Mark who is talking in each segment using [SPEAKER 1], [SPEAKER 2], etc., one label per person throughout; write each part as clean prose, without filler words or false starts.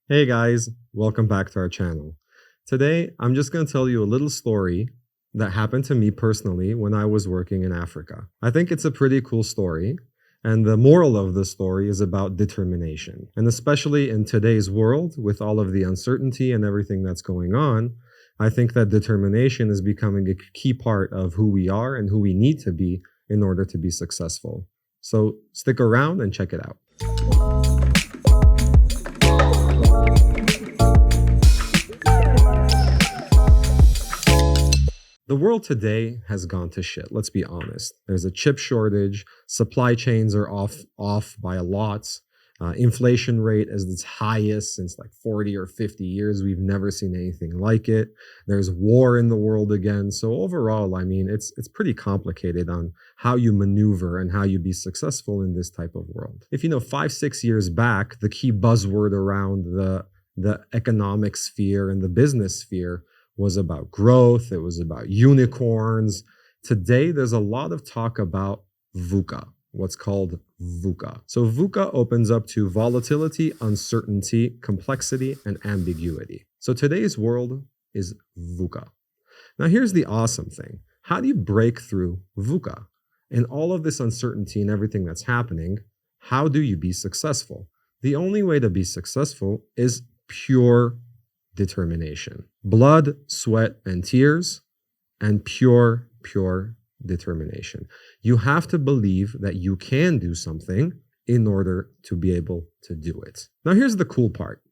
[SPEAKER 1] Hey guys, welcome back to our channel. Today, I'm just going to tell you a little story that happened to me personally when I was working in Africa. I think it's a pretty cool story, and the moral of the story is about determination. And especially in today's world, with all of the uncertainty and everything that's going on, I think that determination is becoming a key part of who we are and who we need to be in order to be successful. So stick around and check it out. The world today has gone to shit, let's be honest. There's a chip shortage, supply chains are off by a lot. Inflation rate is its highest since like 40 or 50 years. We've never seen anything like it. There's war in the world again. So overall, I mean, it's pretty complicated on how you maneuver and how you be successful in this type of world. If you know 5-6 years back, the key buzzword around the economic sphere and the business sphere was about growth. It was about unicorns. Today, there's a lot of talk about VUCA, what's called VUCA. So VUCA opens up to volatility, uncertainty, complexity, and ambiguity. So today's world is VUCA. Now, here's the awesome thing. How do you break through VUCA? In all of this uncertainty and everything that's happening, how do you be successful? The only way to be successful is pure determination. Blood, sweat, and tears, and pure determination. You have to believe that you can do something in order to be able to do it. Now, here's the cool part.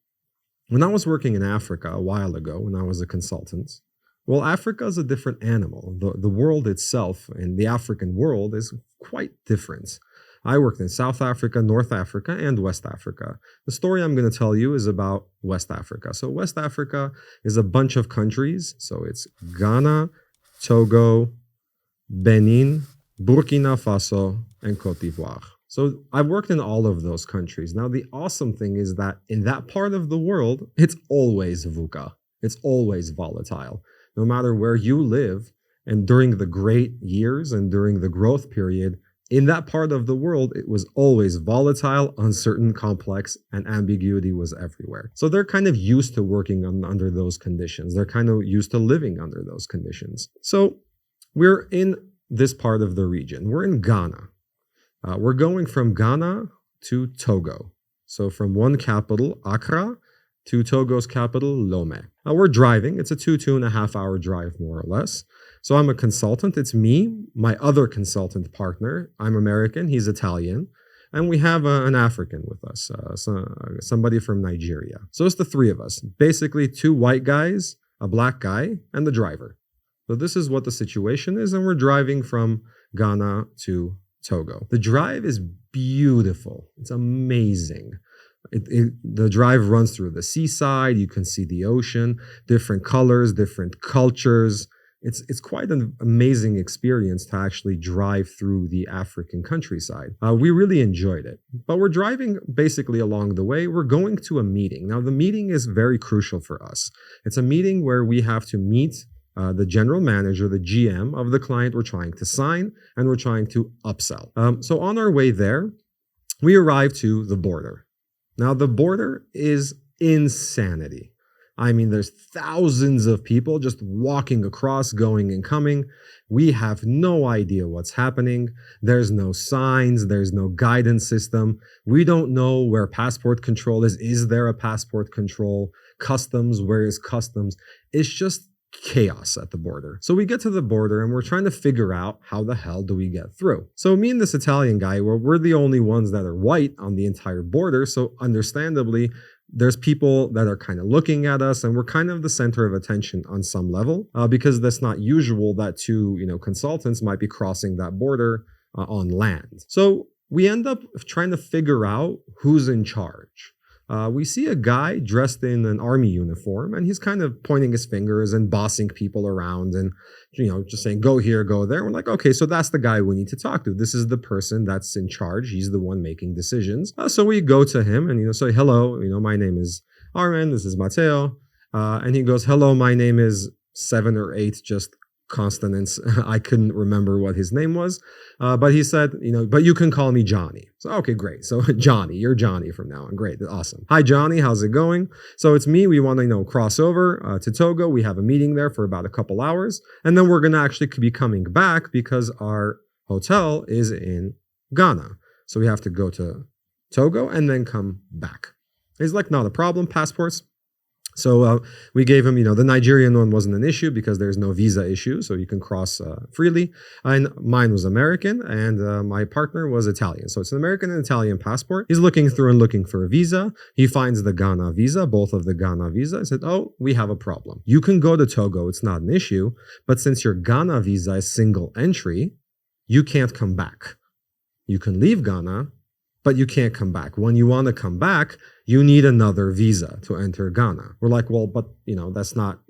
[SPEAKER 1] When I was working in Africa a while ago, when I was a consultant, well, Africa is a different animal. The world itself and the African world is quite different. I worked in South Africa, North Africa, and West Africa. The story I'm going to tell you is about West Africa. So West Africa is a bunch of countries. So it's Ghana, Togo, Benin, Burkina Faso, and Cote d'Ivoire. So I've worked in all of those countries. Now, the awesome thing is that in that part of the world, it's always VUCA. It's always volatile. No matter where you live, and during the great years and during the growth period, in that part of the world, it was always volatile, uncertain, complex, and ambiguity was everywhere. So they're kind of used to working under those conditions. They're kind of used to living under those conditions. So we're in this part of the region. We're in Ghana. We're going from Ghana to Togo. So from one capital, Accra, to Togo's capital, Lomé. Now we're driving. It's a 2.5 hour drive, more or less. So I'm a consultant. It's me, my other consultant partner. I'm American. He's Italian. And we have an African with us, somebody from Nigeria. So it's the three of us. Basically, 2 white guys, a black guy, and the driver. So this is what the situation is. And we're driving from Ghana to Togo. The drive is beautiful. It's amazing. The drive runs through the seaside. You can see the ocean, different colors, different cultures. It's quite an amazing experience to actually drive through the African countryside. We really enjoyed it. But we're driving basically along the way. We're going to a meeting. Now, the meeting is very crucial for us. It's a meeting where we have to meet the general manager, the GM of the client we're trying to sign, and we're trying to upsell. So on our way there, we arrive to the border. Now, the border is insanity. I mean, there's thousands of people just walking across, going and coming. We have no idea what's happening. There's no signs. There's no guidance system. We don't know where passport control is. Is there a passport control? Customs, where is customs? It's just chaos at the border. So we get to the border and we're trying to figure out how the hell do we get through. So me and this Italian guy, we're the only ones that are white on the entire border. So understandably, there's people that are kind of looking at us and we're kind of the center of attention on some level because that's not usual that 2 consultants might be crossing that border on land. So we end up trying to figure out who's in charge. We see a guy dressed in an army uniform and he's kind of pointing his fingers and bossing people around and, just saying, go here, go there. We're like, okay, so that's the guy we need to talk to. This is the person that's in charge. He's the one making decisions. So we go to him and, say, hello, my name is Armen. This is Matteo. And he goes, hello, my name is 7 or 8, just consonants. I couldn't remember what his name was, but he said, but you can call me Johnny. So, okay, great. So Johnny, you're Johnny from now on. Great. Awesome. Hi, Johnny. How's it going? So it's me. We want to, cross over to Togo. We have a meeting there for about a couple hours. And then we're going to actually be coming back because our hotel is in Ghana. So we have to go to Togo and then come back. He's like, not a problem. Passports. So we gave him, the Nigerian one wasn't an issue because there's no visa issue, so you can cross freely. And mine was American, and my partner was Italian. So it's an American and Italian passport. He's looking through and looking for a visa. He finds the Ghana visa, both of the Ghana visa. I said, oh, we have a problem. You can go to Togo, it's not an issue, but since your Ghana visa is single entry, you can't come back. You can leave Ghana, but you can't come back. When you want to come back, you need another visa to enter Ghana. We're like, well, but that's not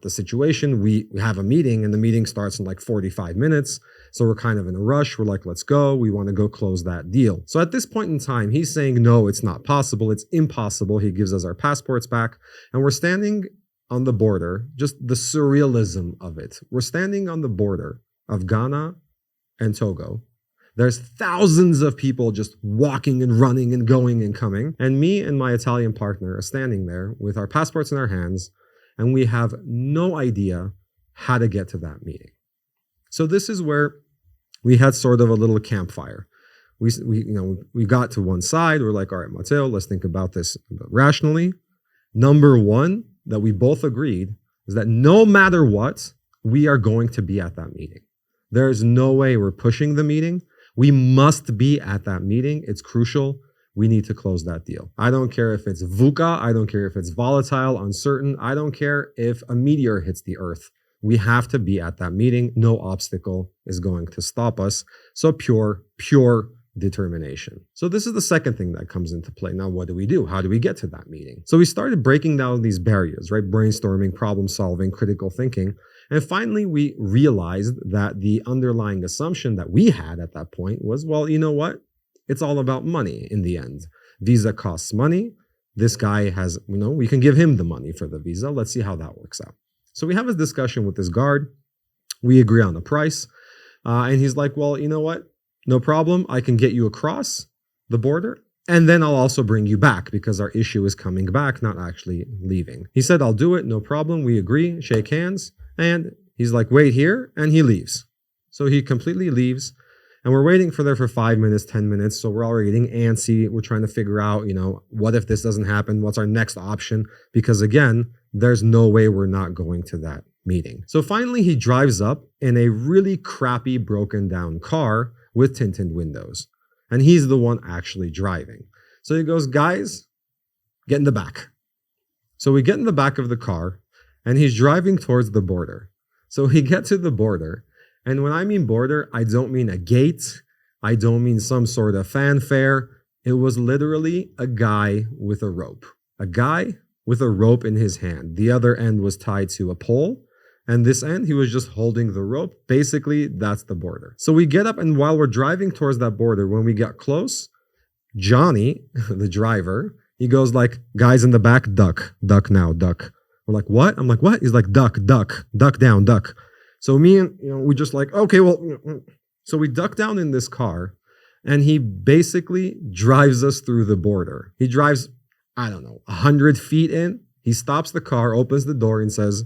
[SPEAKER 1] the situation. We have a meeting and the meeting starts in like 45 minutes. So we're kind of in a rush. We're like, let's go. We want to go close that deal. So at this point in time, he's saying, no, it's not possible. It's impossible. He gives us our passports back and we're standing on the border, just the surrealism of it. We're standing on the border of Ghana and Togo. There's thousands of people just walking and running and going and coming. And me and my Italian partner are standing there with our passports in our hands, and we have no idea how to get to that meeting. So this is where we had sort of a little campfire. We got to one side. We're like, all right, Matteo, let's think about this rationally. Number one that we both agreed is that no matter what, we are going to be at that meeting. There's no way we're pushing the meeting. We must be at that meeting. It's crucial. We need to close that deal. I don't care if it's VUCA. I don't care if it's volatile, uncertain. I don't care if a meteor hits the earth. We have to be at that meeting. No obstacle is going to stop us. So pure determination. So this is the second thing that comes into play. Now, what do we do? How do we get to that meeting? So we started breaking down these barriers, right? Brainstorming, problem solving, critical thinking. And finally, we realized that the underlying assumption that we had at that point was, well, you know what? It's all about money in the end. Visa costs money. This guy has, we can give him the money for the visa. Let's see how that works out. So we have a discussion with this guard. We agree on the price. And he's like, well, you know what? No problem. I can get you across the border. And then I'll also bring you back because our issue is coming back, not actually leaving. He said, I'll do it. No problem. We agree. Shake hands. And he's like, wait here. And he leaves. So he completely leaves. And we're waiting for 5 minutes, 10 minutes. So we're already getting antsy. We're trying to figure out, what if this doesn't happen? What's our next option? Because again, there's no way we're not going to that meeting. So finally, he drives up in a really crappy, broken down car with tinted windows. And he's the one actually driving. So he goes, guys, get in the back. So we get in the back of the car and he's driving towards the border. So he gets to the border. And when I mean border, I don't mean a gate. I don't mean some sort of fanfare. It was literally a guy with a rope. A guy with a rope in his hand. The other end was tied to a pole. And this end, he was just holding the rope. Basically, that's the border. So we get up, and while we're driving towards that border, when we got close, Johnny, the driver, he goes like, guys in the back, duck now, duck. We're like, what? I'm like, what? He's like, duck down, duck. So me and, we just like, okay, well, so we duck down in this car, and he basically drives us through the border. He drives, 100 feet in. He stops the car, opens the door, and says,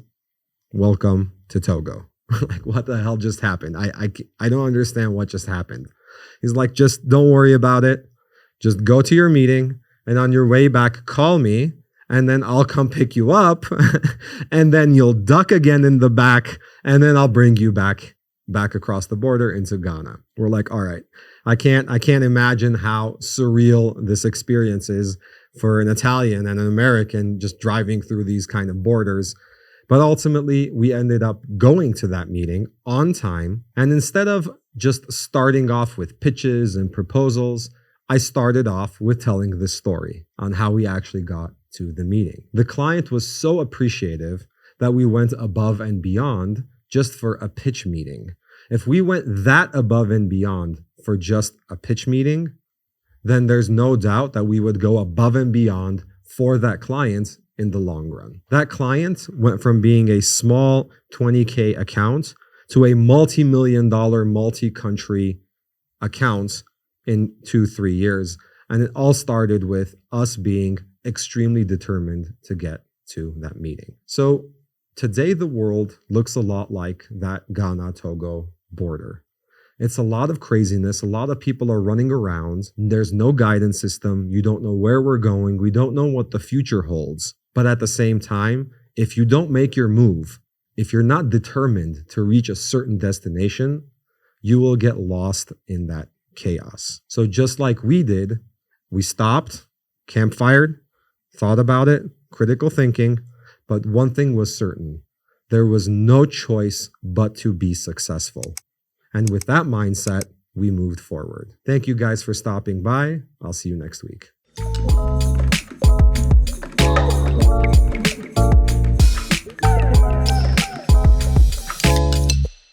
[SPEAKER 1] welcome to Togo. Like, what the hell just happened? I don't understand what just happened. He's like, just don't worry about it. Just go to your meeting, and on your way back, call me, and then I'll come pick you up, and then you'll duck again in the back, and then I'll bring you back across the border into Ghana. We're like, all right, I can't imagine how surreal this experience is for an Italian and an American just driving through these kind of borders. But ultimately, we ended up going to that meeting on time. And instead of just starting off with pitches and proposals, I started off with telling this story on how we actually got to the meeting. The client was so appreciative that we went above and beyond just for a pitch meeting. If we went that above and beyond for just a pitch meeting, then there's no doubt that we would go above and beyond for that client in the long run. That client went from being a small 20K account to a multi-million dollar, multi-country account in 2-3 years. And it all started with us being extremely determined to get to that meeting. So today, the world looks a lot like that Ghana-Togo border. It's a lot of craziness. A lot of people are running around. There's no guidance system. You don't know where we're going. We don't know what the future holds. But at the same time, if you don't make your move, if you're not determined to reach a certain destination, you will get lost in that chaos. So just like we did, we stopped, campfired, thought about it, critical thinking, but one thing was certain. There was no choice but to be successful. And with that mindset, we moved forward. Thank you guys for stopping by. I'll see you next week.